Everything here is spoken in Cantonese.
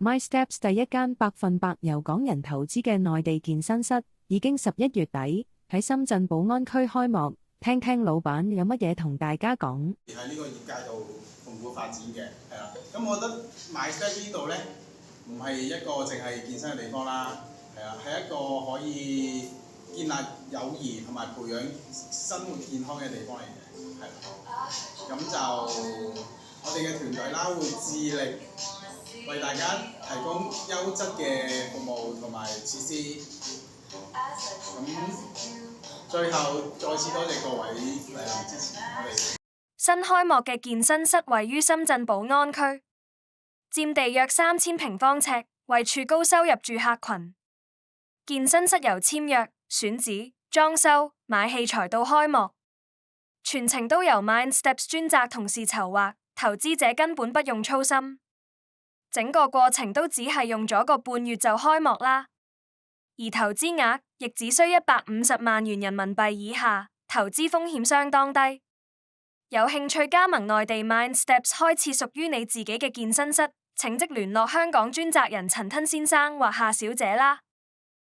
MySteps 第一間100%由港人投資嘅內地健身室已經11月底喺深圳寶安區開幕，聽聽老闆有乜嘢同大家講。喺呢個業界度蓬勃發展嘅，係啦。咁我覺得 MySteps 呢度咧，唔係一個淨係健身嘅地方啦，係啊，係一個可以建立友誼同埋培養生活健康嘅地方嚟嘅，係啦。咁就我哋嘅團隊啦，會致力為大家提供優質嘅服務同埋設施。咁最後再次多謝各位嚟臨支持我哋。新開幕嘅健身室位於深圳寶安區，佔地約3000平方尺，位處高收入住客群。健身室由簽約、選址、裝修、買器材到開幕，全程都由 MySteps 專責同事籌劃，投資者根本不用操心。整個過程都只係用咗個半月就開幕啦，而投資額亦只需150萬元人民幣以下，投資風險相當低。有興趣加盟內地 MySteps 開設屬於你自己嘅健身室，請即聯絡香港專責人陳吞先生或夏小姐啦。